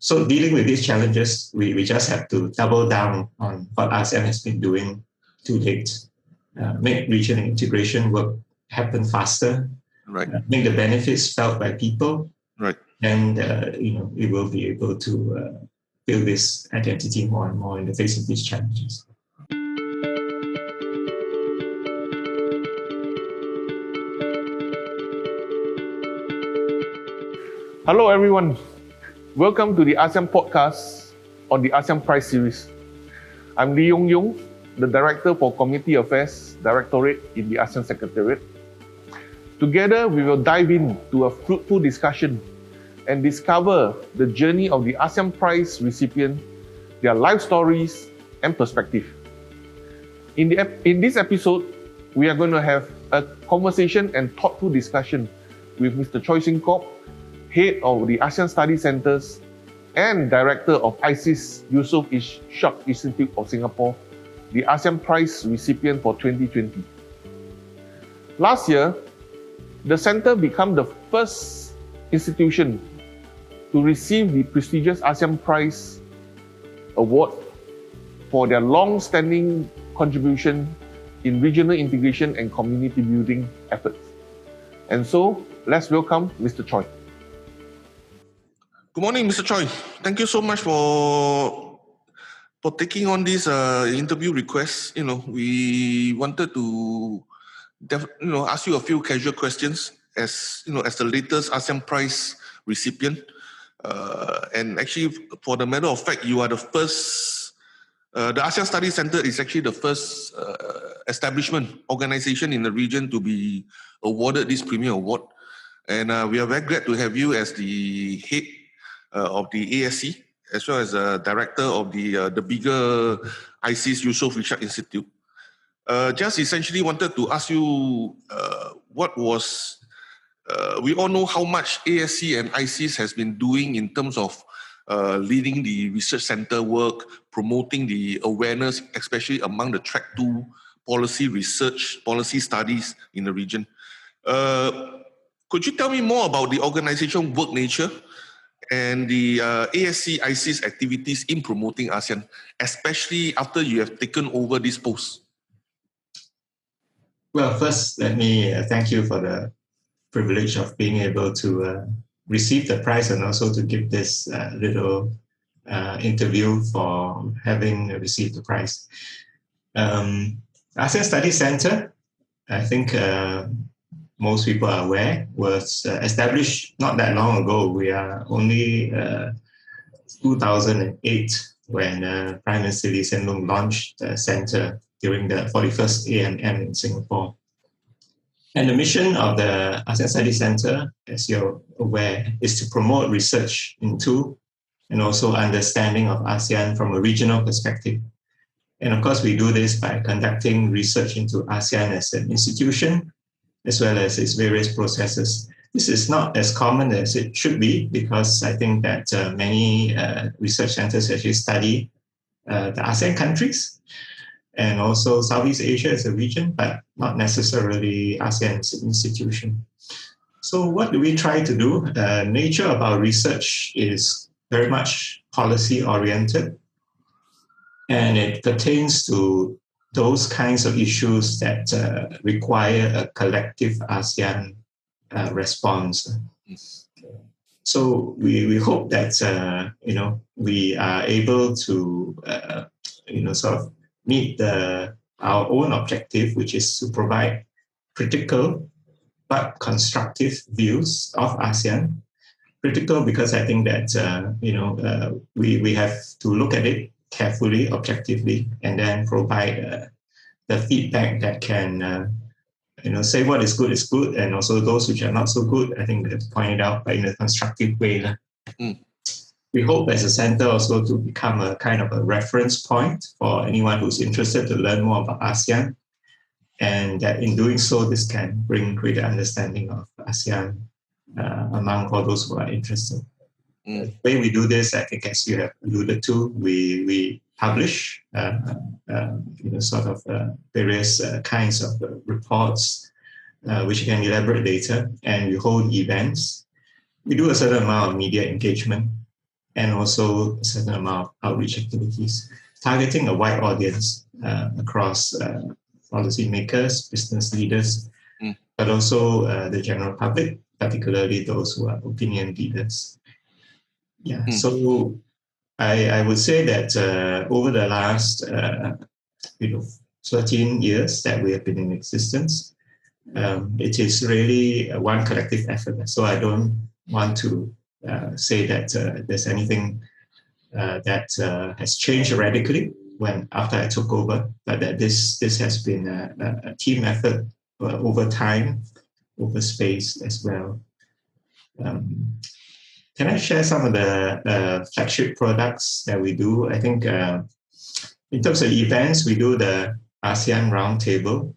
So dealing with these challenges, we just have to double down on what ASEAN has been doing to date, make regional integration work happen faster, Right. Make the benefits felt by people, Right. and it will be able to build this identity more and more in the face of these challenges. Hello everyone, welcome to the ASEAN Podcast on the ASEAN Prize series. I'm Lee Yong Yung, the Director for Community Affairs Directorate in the ASEAN Secretariat. Together, we will dive into a fruitful discussion and discover the journey of the ASEAN Prize recipient, their life stories and perspective. In this episode, we are going to have a conversation and thoughtful discussion with Mr. Choi Shing Kwok, Head of the ASEAN Studies Centres and Director of ISEAS-Yusof Ishak Institute of Singapore, the ASEAN Prize recipient for 2020. Last year, the Centre became the first institution to receive the prestigious ASEAN Prize Award for their long-standing contribution in regional integration and community building efforts. And so, let's welcome Mr. Choi. Good morning, Mr. Choi. Thank you so much for taking on this interview request. We wanted to ask you a few casual questions as the latest ASEAN Prize recipient. And actually, for the matter of fact, you are the first. The ASEAN Studies Centre is actually the first establishment organization in the region to be awarded this premier award. And we are very glad to have you as the head of the ASC, as well as director of the bigger ISEAS-Yusof Ishak Institute. Just essentially wanted to ask you what was, we all know how much ASC and ISEAS has been doing in terms of leading the research center work, promoting the awareness, especially among the track 2 policy research, policy studies in the region. Could you tell me more about the organization work nature and the ASC ISEAS activities in promoting ASEAN, especially after you have taken over this post? Well, first, let me thank you for the privilege of being able to receive the prize and also to give this little interview for having received the prize. ASEAN Studies Centre, I think most people are aware, was established not that long ago. We are only 2008 when Prime Minister Lee Hsien Loong launched the centre during the 41st AMM in Singapore. And the mission of the ASEAN Studies Centre, as you're aware, is to promote research into and also understanding of ASEAN from a regional perspective. And of course, we do this by conducting research into ASEAN as an institution, as well as its various processes. This is not as common as it should be, because I think that many research centers actually study the ASEAN countries and also Southeast Asia as a region, but not necessarily ASEAN as an institution. So what do we try to do? Nature of our research is very much policy-oriented, and it pertains to those kinds of issues that require a collective ASEAN response. So we hope that we are able to sort of meet our own objective, which is to provide critical but constructive views of ASEAN. Critical because I think that we have to look at it carefully, objectively, and then provide the feedback that can, say what is good, and also those which are not so good, I think we have to point it out in a constructive way. We hope as a center also to become a kind of a reference point for anyone who's interested to learn more about ASEAN, and that in doing so, this can bring greater understanding of ASEAN among all those who are interested. The way we do this, I think, as you have alluded to, we publish various kinds of reports which can elaborate data, and we hold events. We do a certain amount of media engagement. and also a certain amount of outreach activities, targeting a wide audience across policymakers, business leaders, but also the general public, particularly those who are opinion leaders. Yeah, so I would say that over the last 13 years that we have been in existence, it is really one collective effort. So I don't want to say that there's anything that has changed radically after I took over, but that this has been a team effort over time, over space as well. Can I share some of the flagship products that we do? I think in terms of events, we do the ASEAN Roundtable,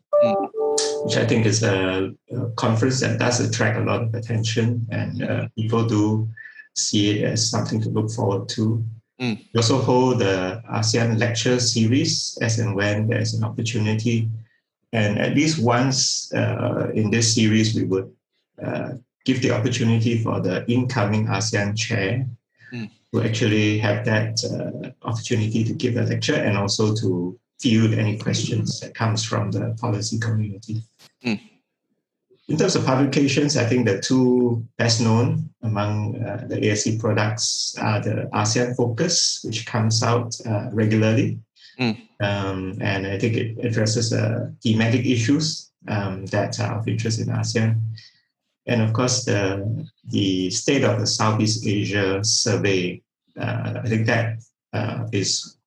which I think is a conference that does attract a lot of attention, and people do see it as something to look forward to. We also hold the ASEAN Lecture Series as and when there's an opportunity. And at least once in this series, we would give the opportunity for the incoming ASEAN chair to actually have that opportunity to give a lecture and also to field any questions that comes from the policy community. In terms of publications, I think the two best known among the ASE products are the ASEAN Focus, which comes out regularly. And I think it addresses thematic issues that are of interest in ASEAN. And of course, the State of the Southeast Asia survey, I think that is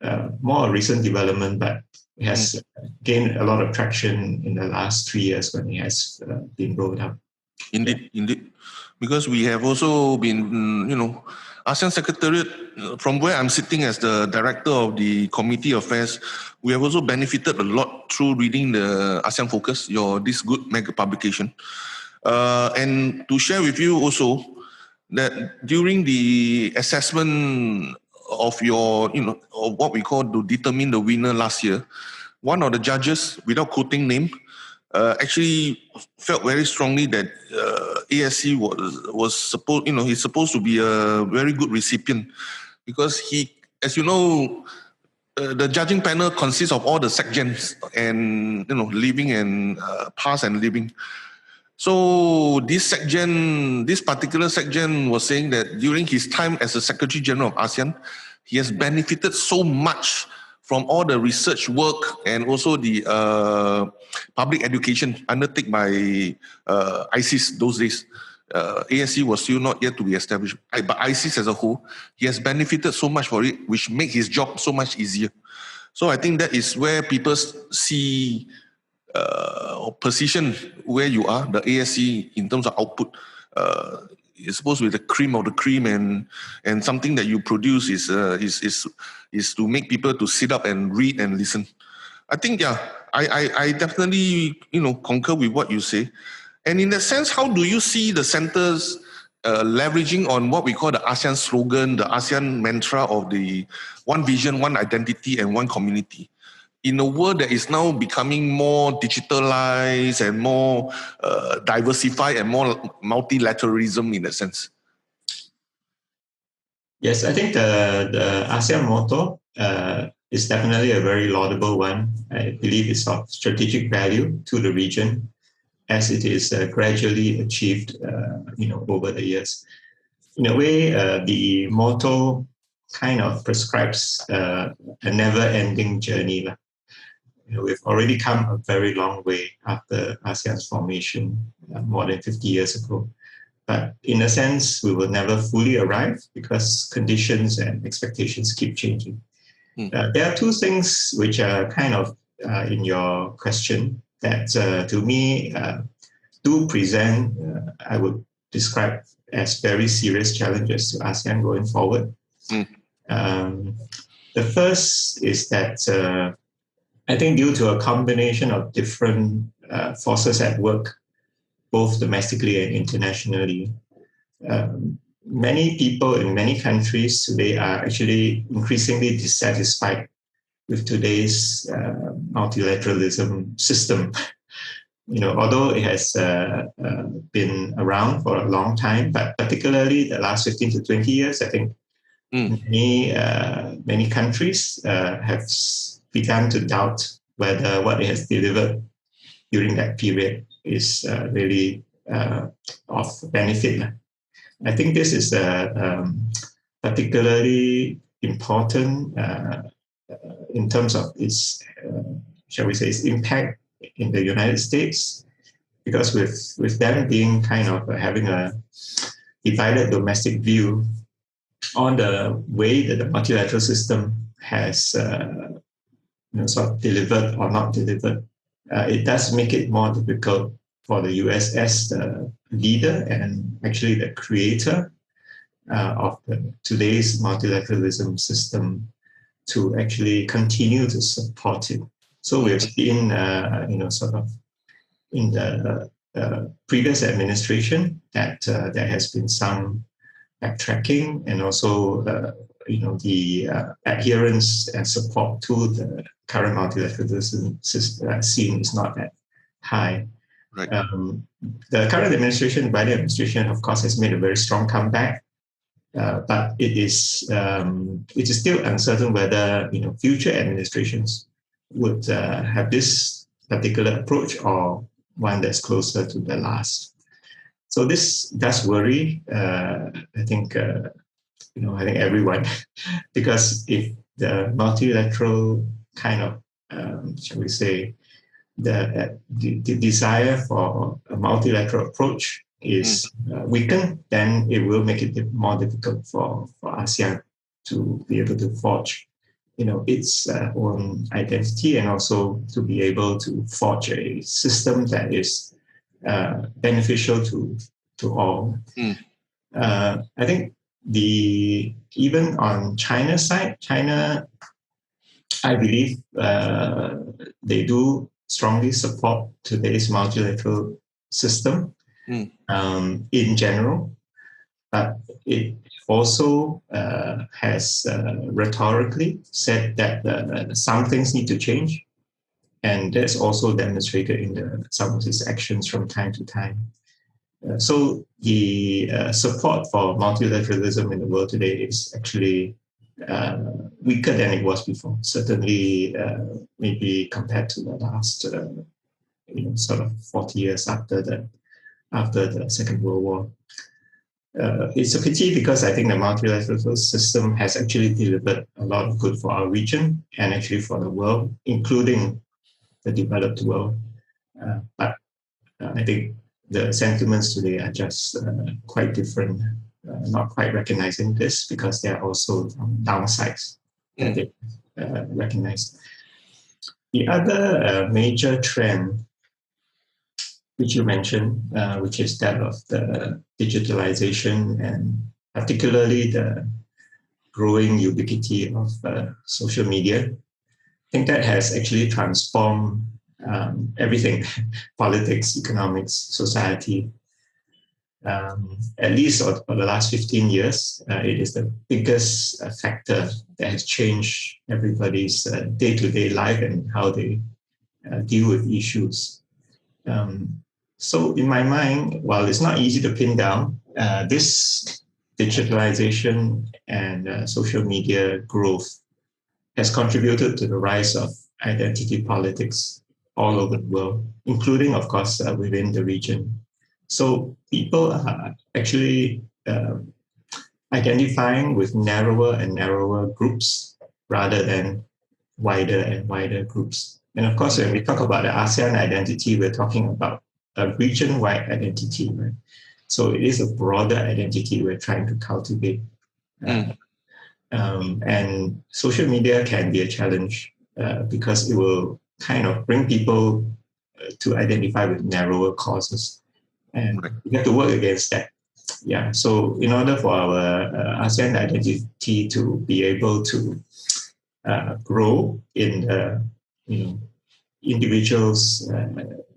more a recent development, but it has gained a lot of traction in the last 3 years when it has been rolled out. Indeed. Because we have also been, ASEAN Secretariat, from where I'm sitting as the director of the Committee Affairs, we have also benefited a lot through reading the ASEAN Focus, this good mega publication. And to share with you also that during the assessment of your, of what we call to determine the winner last year, one of the judges, without quoting name, actually felt very strongly that ASC was supposed, he's supposed to be a very good recipient, because he, as you know, the judging panel consists of all the secgens and living and past and living. So this particular secgen was saying that during his time as the Secretary General of ASEAN, he has benefited so much from all the research work and also the public education undertaken by ISEAS those days. ASC was still not yet to be established. But ISEAS as a whole, he has benefited so much for it, which makes his job so much easier. So I think that is where people see or position where you are, the ASC in terms of output. It's supposed to be the cream of the cream, and something that you produce is to make people to sit up and read and listen. I think, I definitely concur with what you say. And in that sense, how do you see the centers leveraging on what we call the ASEAN slogan, the ASEAN mantra of the one vision, one identity, and one community, in a world that is now becoming more digitalized and more diversified and more multilateralism in that sense? Yes, I think the ASEAN motto is definitely a very laudable one. I believe it's of strategic value to the region as it is gradually achieved over the years. In a way, the motto kind of prescribes a never-ending journey. We've already come a very long way after ASEAN's formation more than 50 years ago. But in a sense, we will never fully arrive because conditions and expectations keep changing. There are two things which are kind of in your question that to me do present, I would describe as very serious challenges to ASEAN going forward. The first is that I think due to a combination of different forces at work, both domestically and internationally, many people in many countries today are actually increasingly dissatisfied with today's multilateralism system. Although it has been around for a long time, but particularly the last 15 to 20 years, I think Many countries have begun to doubt whether what it has delivered during that period is really of benefit. I think this is particularly important in terms of its, shall we say, its impact in the United States, because with them being kind of having a divided domestic view on the way that the multilateral system has sort of delivered or not delivered, it does make it more difficult for the US as the leader and actually the creator of today's multilateralism system to actually continue to support it. So we've seen, sort of in the previous administration that there has been some backtracking, and also the adherence and support to the current multilateralism scene is not that high. Right. The current administration, the Biden administration, of course, has made a very strong comeback, but it is still uncertain whether future administrations would have this particular approach or one that's closer to the last. So this does worry, I think everyone, because if the multilateral kind of, shall we say, the desire for a multilateral approach is weakened, then it will make it more difficult for ASEAN to be able to forge its own identity, and also to be able to forge a system that is beneficial to all. I think even on China's side, China, I believe they do strongly support today's multilateral system in general, but it also has rhetorically said that some things need to change, and that's also demonstrated in some of its actions from time to time. So the support for multilateralism in the world today is actually weaker than it was before. Certainly, maybe compared to the last, sort of 40 years after the Second World War. It's a pity, because I think the multilateral system has actually delivered a lot of good for our region and actually for the world, including the developed world. But I think the sentiments today are just quite different, not quite recognizing this, because there are also downsides that they recognize. The other major trend which you mentioned, which is that of the digitalisation, and particularly the growing ubiquity of social media. I think that has actually transformed everything, politics, economics, society. At least for the last 15 years, it is the biggest factor that has changed everybody's day-to-day life and how they deal with issues. So in my mind, while it's not easy to pin down, this digitalization and social media growth has contributed to the rise of identity politics all over the world, including, of course, within the region. So people are actually identifying with narrower and narrower groups rather than wider and wider groups. And of course, when we talk about the ASEAN identity, we're talking about a region-wide identity, right? So it is a broader identity we're trying to cultivate. And social media can be a challenge because it will kind of bring people to identify with narrower causes. And we have to work against that. Yeah. So in order for our ASEAN identity to be able to grow in individuals,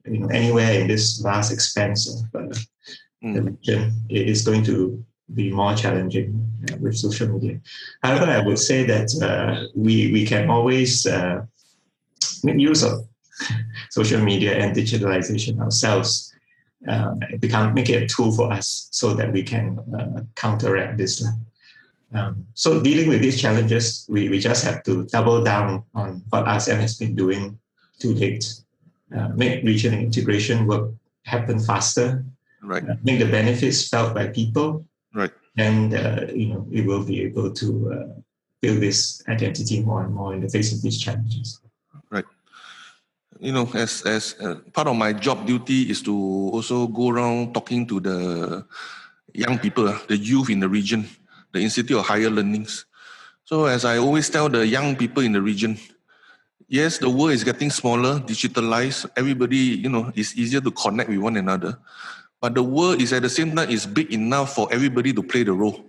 anywhere in this vast expanse of the region, it is going to be more challenging with social media. However, I would say that we can always make use of social media and digitalization ourselves. Make it a tool for us so that we can counteract this. So dealing with these challenges, we just have to double down on what ASEAN has been doing to date, make regional integration work happen faster, Right. Make the benefits felt by people, Right. and it will be able to build this identity more and more in the face of these challenges. Right. As part of my job duty is to also go around talking to the young people, the youth in the region, the Institute of Higher Learnings. So as I always tell the young people in the region, yes, the world is getting smaller, digitalized. Everybody, it's easier to connect with one another. But the world is at the same time is big enough for everybody to play the role.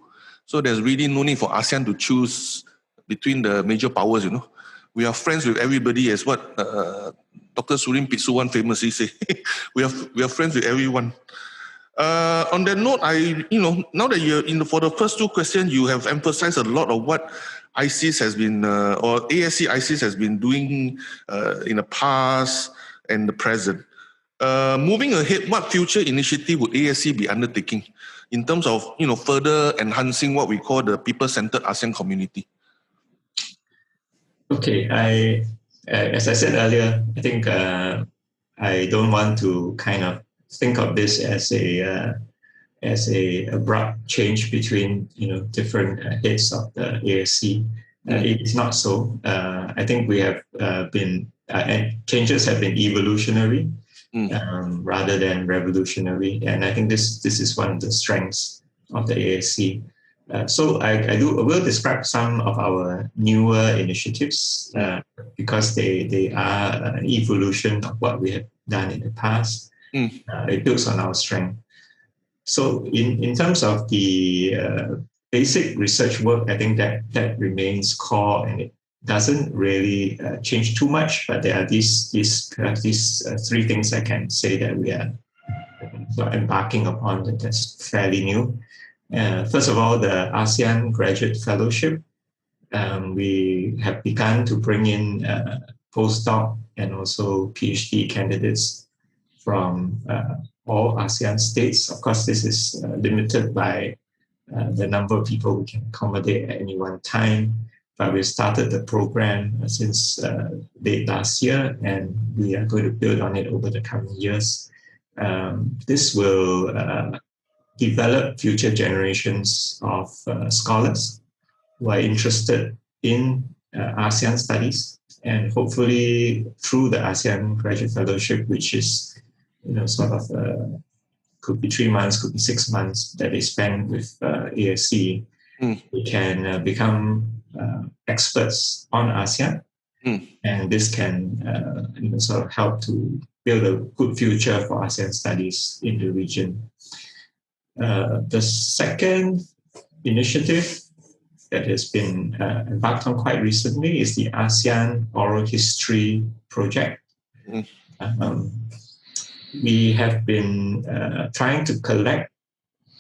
So there's really no need for ASEAN to choose between the major powers, We are friends with everybody, as what Dr. Surin Pitsuwan famously say. we are friends with everyone. On that note, now that you're for the first two questions, you have emphasized a lot of what ISEAS has been, or ASC ISEAS has been doing in the past and the present. Moving ahead, what future initiative would ASC be undertaking in terms of, further enhancing what we call the people-centered ASEAN community? Okay, as I said earlier, I think I don't want to kind of think of this as a abrupt change between different heads of the ASC. It's not so. I think we have been changes have been evolutionary rather than revolutionary, and I think this is one of the strengths of the ASC. So I will describe some of our newer initiatives because they are an evolution of what we have done in the past. It builds on our strength. So in terms of the basic research work, I think that remains core, and it doesn't really change too much. But there are these three things I can say that we are embarking upon that's fairly new. First of all, the ASEAN Graduate Fellowship. We have begun to bring in postdoc and also PhD candidates from all ASEAN states. Of course, this is limited by the number of people we can accommodate at any one time. But we started the program since late last year, and we are going to build on it over the coming years. This will develop future generations of scholars who are interested in ASEAN studies, and hopefully through the ASEAN Graduate Fellowship, which is sort of could be 3 months, could be 6 months that they spend with ASC, they can become experts on ASEAN, and this can sort of help to build a good future for ASEAN studies in the region. The second initiative that has been embarked on quite recently is the ASEAN Oral History Project. We have been trying to collect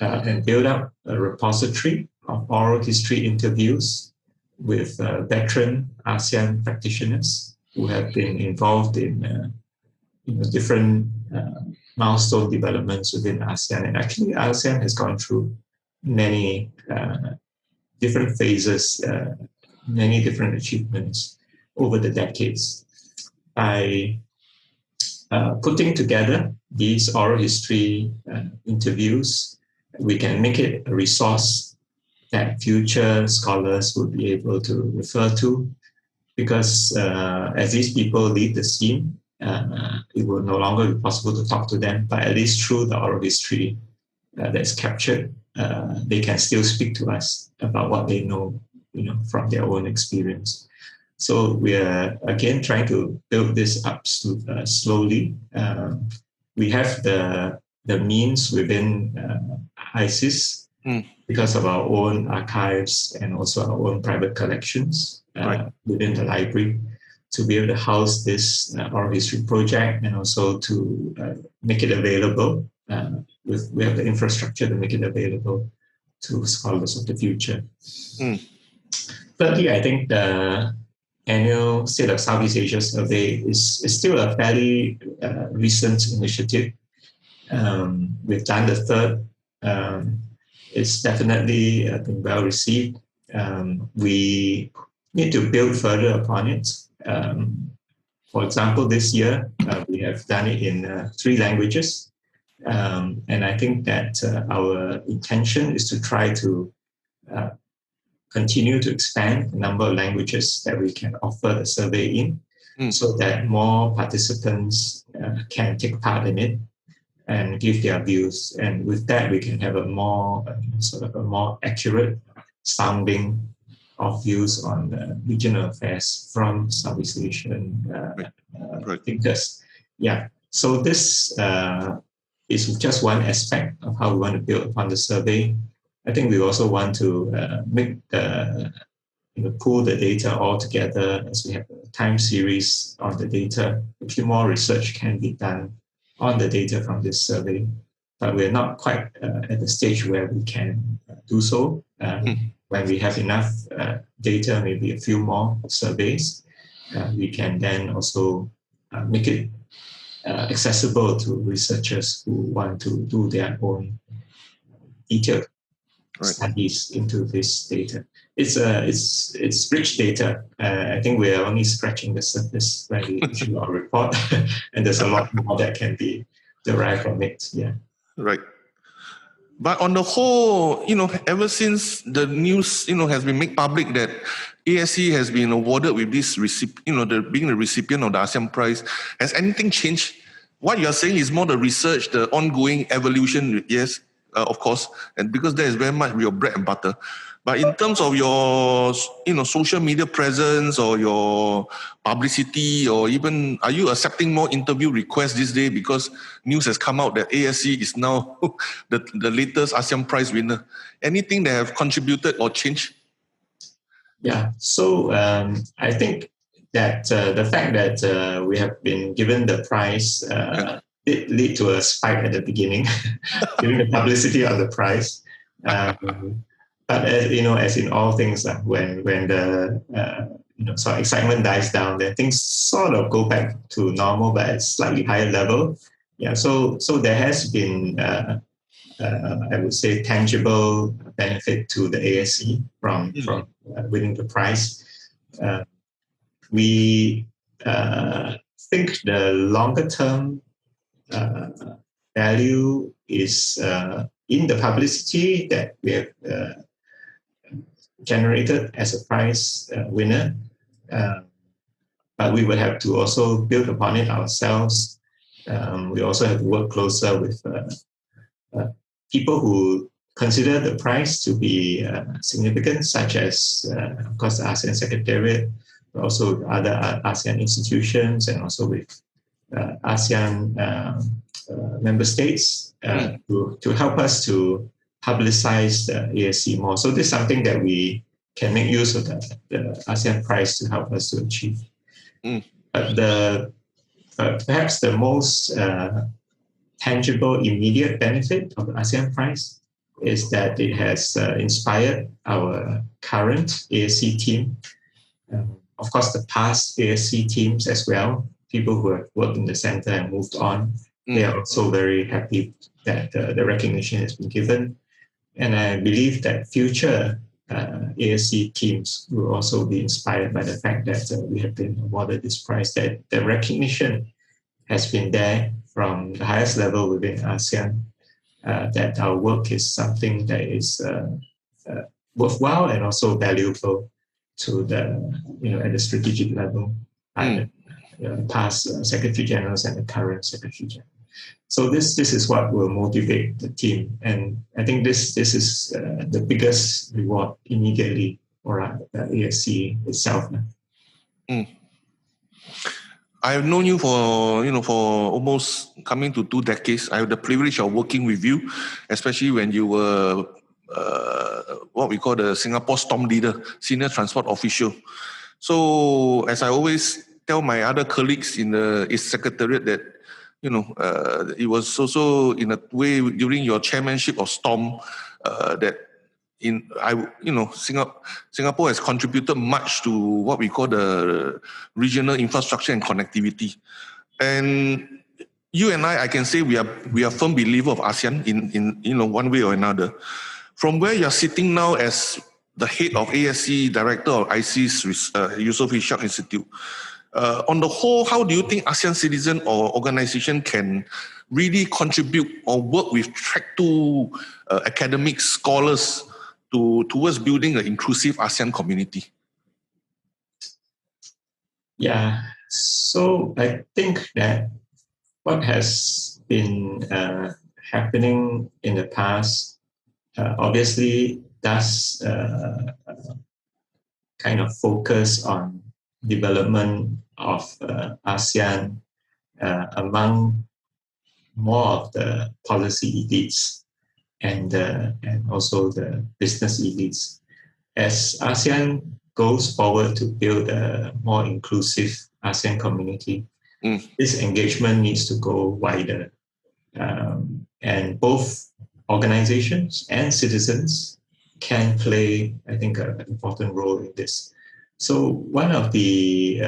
and build up a repository of oral history interviews with veteran ASEAN practitioners who have been involved in different milestone developments within ASEAN. And actually, ASEAN has gone through many different phases, many different achievements over the decades. By putting together these oral history interviews, we can make it a resource that future scholars will be able to refer to, because as these people leave the scene, it will no longer be possible to talk to them, but at least through the oral history that's captured, they can still speak to us about what they know, from their own experience. So we are again trying to build this up slowly. We have the means within ISEAS because of our own archives and also our own private collections within the library to be able to house this oral history project, and also to make it available. We have the infrastructure to make it available to scholars of the future. Thirdly, I think the annual State of Southeast Asia survey is still a fairly recent initiative. We've done the third. It's definitely been well received. we need to build further upon it. For example, this year, we have done it in 3 languages. And I think that our intention is to try to continue to expand the number of languages that we can offer the survey in, so that more participants can take part in it and give their views. And with that, we can have a more more accurate sounding of views on regional affairs from Southeast Asian thinkers. Yeah. So this is just one aspect of how we want to build upon the survey. I think we also want to pool the data all together as we have a time series on the data. A few more research can be done on the data from this survey, but we're not quite at the stage where we can do so. When we have enough data, maybe a few more surveys, we can then also make it accessible to researchers who want to do their own detailed studies into this data. It's rich data. I think we are only scratching the surface when we issue our report, and there's a lot more that can be derived from it. Yeah. Right. But on the whole, ever since the news, has been made public that ASE has been awarded with this being the recipient of the ASEAN Prize, has anything changed? What you're saying is more the research, the ongoing evolution, yes, of course, and because that is very much your bread and butter. But in terms of your, social media presence or your publicity, or even, are you accepting more interview requests this day because news has come out that ASE is now the latest ASEAN Prize winner? Anything that have contributed or changed? Yeah, so I think that the fact that we have been given the prize did lead to a spike at the beginning, during the publicity of the prize. But as in all things, when the excitement dies down, then things sort of go back to normal, but at slightly higher level. Yeah, so there has been, I would say, tangible benefit to the ASE from winning the prize. We think the longer term value is in the publicity that we have generated as a prize winner, but we would have to also build upon it ourselves. We also have to work closer with people who consider the prize to be significant, such as, of course, the ASEAN Secretariat, but also other ASEAN institutions, and also with ASEAN member states to help us to publicize the ASE more. So this is something that we can make use of the ASEAN Prize to help us to achieve. But perhaps the most tangible, immediate benefit of the ASEAN Prize is that it has inspired our current ASE team. Of course, the past ASE teams as well, people who have worked in the center and moved on, they are also very happy that the recognition has been given. And I believe that future ASE teams will also be inspired by the fact that we have been awarded this prize, that the recognition has been there from the highest level within ASEAN, that our work is something that is worthwhile and also valuable to the, at the strategic level, past Secretary Generals and the current Secretary General. So this is what will motivate the team, and I think this is the biggest reward immediately for the ASE itself. I have known you for almost coming to 2 decades. I have the privilege of working with you, especially when you were what we call the Singapore Storm Leader, Senior Transport Official. So as I always tell my other colleagues in the Secretariat that, it was also in a way during your chairmanship of Storm that Singapore has contributed much to what we call the regional infrastructure and connectivity. And you and I can say we are firm believer of ASEAN in one way or another. From where you're sitting now as the head of ASC, director of ISEAS-Yusof Ishak Institute. On the whole, how do you think ASEAN citizen or organization can really contribute or work with track 2 academics, scholars towards building an inclusive ASEAN community? Yeah, so I think that what has been happening in the past obviously does kind of focus on development of ASEAN among more of the policy elites and also the business elites. As ASEAN goes forward to build a more inclusive ASEAN community, this engagement needs to go wider. And both organizations and citizens can play, I think, an important role in this. So one of the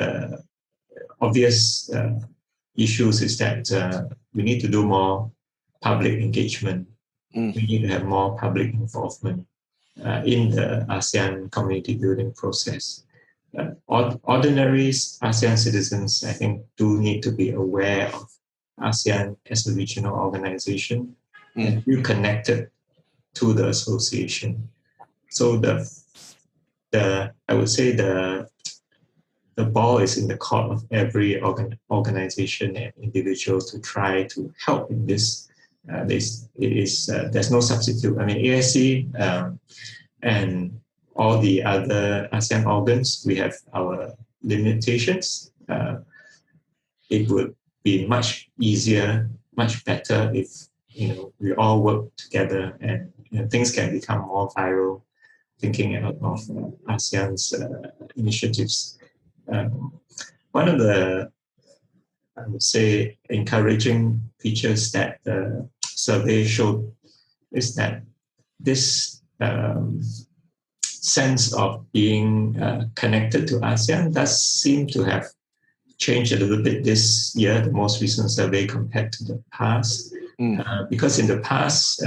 obvious issues is that we need to do more public engagement. We need to have more public involvement in the ASEAN community building process. Ordinary ASEAN citizens, I think, do need to be aware of ASEAN as a regional organization and feel connected to the association. So I would say the ball is in the court of every organization and individual to try to help in this. There's no substitute. I mean, ASC and all the other ASEAN organs, we have our limitations. It would be much easier, much better if we all work together and things can become more viral. Thinking of ASEAN's initiatives. One of the, I would say, encouraging features that the survey showed is that this sense of being connected to ASEAN does seem to have changed a little bit this year, the most recent survey compared to the past. Because in the past,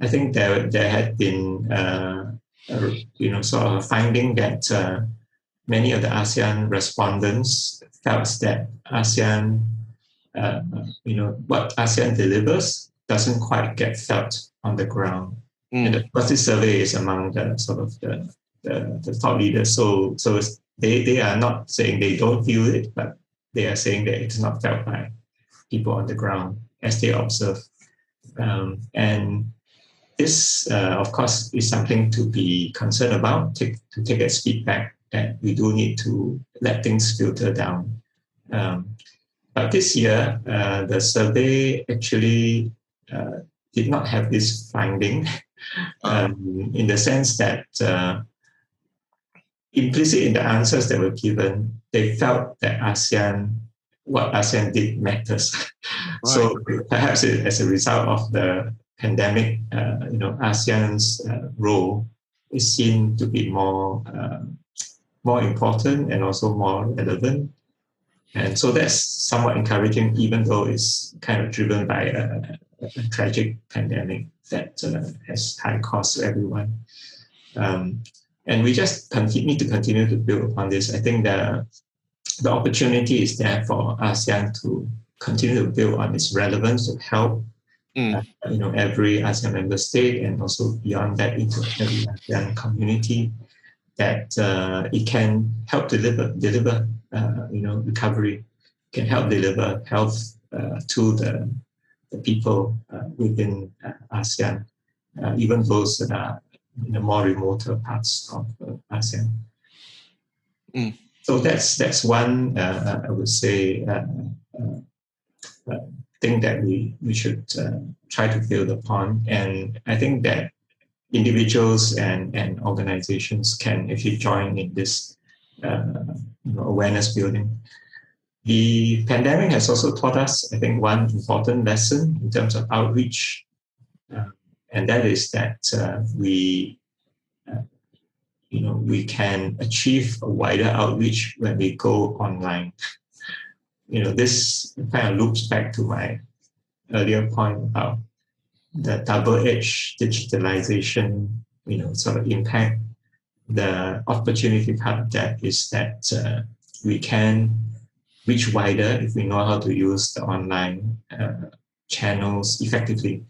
I think there had been, sort of a finding that many of the ASEAN respondents felt that ASEAN, what ASEAN delivers doesn't quite get felt on the ground. And of course, this survey is among the sort of the thought leaders. So they are not saying they don't feel it, but they are saying that it's not felt by people on the ground as they observe. And this, of course, is something to be concerned about, to take as feedback that we do need to let things filter down. But this year, the survey actually did not have this finding in the sense that implicit in the answers that were given, they felt that what ASEAN did matters. Right. So perhaps as a result of the pandemic, ASEAN's role is seen to be more important and also more relevant. And so that's somewhat encouraging, even though it's kind of driven by a tragic pandemic that has high costs to everyone. And we just need to continue to build upon this. I think the opportunity is there for ASEAN to continue to build on its relevance to help every ASEAN member state and also beyond that into every ASEAN community, that it can help deliver recovery, can help deliver health to the people within ASEAN, even those that are in the more remote parts of ASEAN. So that's one, I would say, thing that we should try to build upon. And I think that individuals and organizations can actually join in this awareness building. The pandemic has also taught us, I think, one important lesson in terms of outreach, and that is that we can achieve a wider outreach when we go online. This kind of loops back to my earlier point about the double-edged digitalization sort of impact. The opportunity part of that is that we can reach wider if we know how to use the online channels effectively.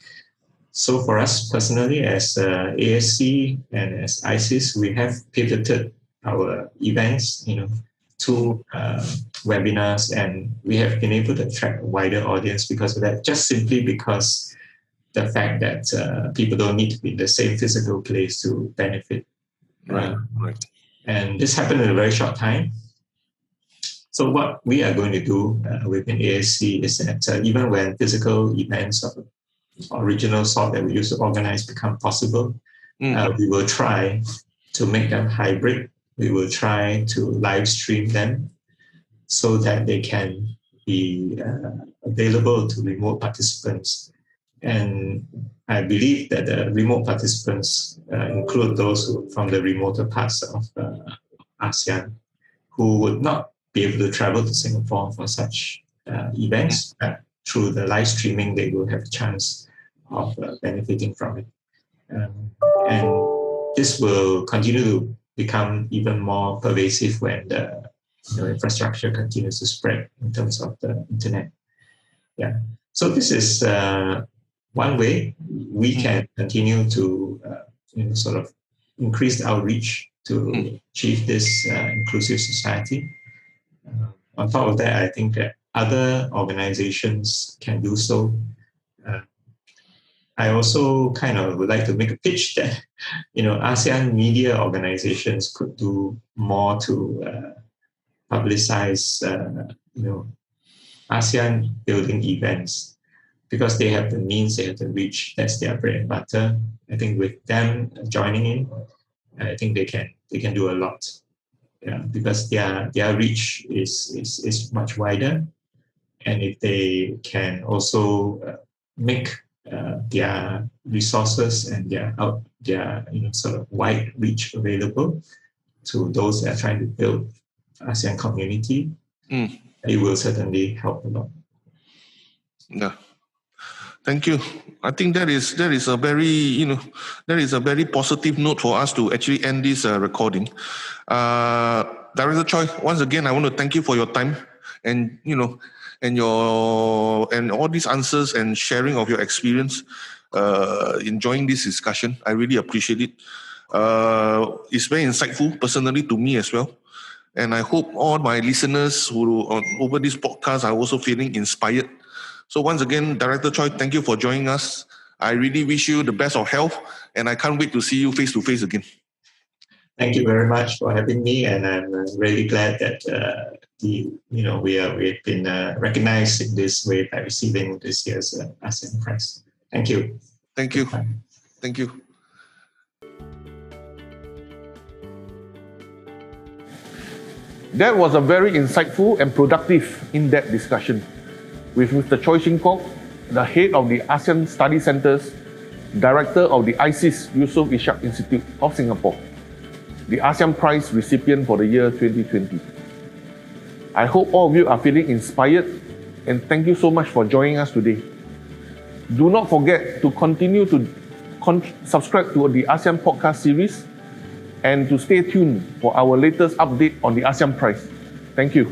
So for us personally, as ASC and as ISEAS, we have pivoted our events, to webinars, and we have been able to attract a wider audience because of that, just simply because the fact that people don't need to be in the same physical place to benefit. Right. And this happened in a very short time. So what we are going to do within ASC is that even when physical events of original sort that we used to organize become possible, we will try to make them hybrid. We will try to live stream them so that they can be available to remote participants. And I believe that the remote participants include those from the remoter parts of ASEAN who would not be able to travel to Singapore for such events. Through the live streaming, they will have a chance of benefiting from it. And this will continue to become even more pervasive when the infrastructure continues to spread in terms of the internet. Yeah. So this is one way we can continue to sort of increase the outreach to achieve this inclusive society. On top of that, I think that other organizations can do so. I also kind of would like to make a pitch that, ASEAN media organizations could do more to publicize, ASEAN building events, because they have the means, they have the reach. That's their bread and butter. I think with them joining in, I think they can do a lot. Yeah, because their reach is much wider, and if they can also make their resources and their sort of wide reach available to those that are trying to build ASEAN community, it will certainly help a lot. Yeah. Thank you. I think that is a very positive note for us to actually end this recording. Director Choi, once again, I want to thank you for your time and and all these answers and sharing of your experience, enjoying this discussion. I really appreciate it. It's very insightful personally to me as well. And I hope all my listeners who over this podcast are also feeling inspired. So once again, Director Choi, thank you for joining us. I really wish you the best of health, and I can't wait to see you face to face again. Thank you very much for having me, and I'm really glad that we've been recognized in this way by receiving this year's ASEAN Prize. Thank you. Thank you. Thank you. That was a very insightful and productive in-depth discussion with Mr. Choi Shing Kwok, the head of the ASEAN Studies Centre's Director of the ISEAS-Yusof Ishak Institute of Singapore, the ASEAN Prize recipient for the year 2020. I hope all of you are feeling inspired, and thank you so much for joining us today. Do not forget to continue to subscribe to the ASEAN Podcast series and to stay tuned for our latest update on the ASEAN Prize. Thank you.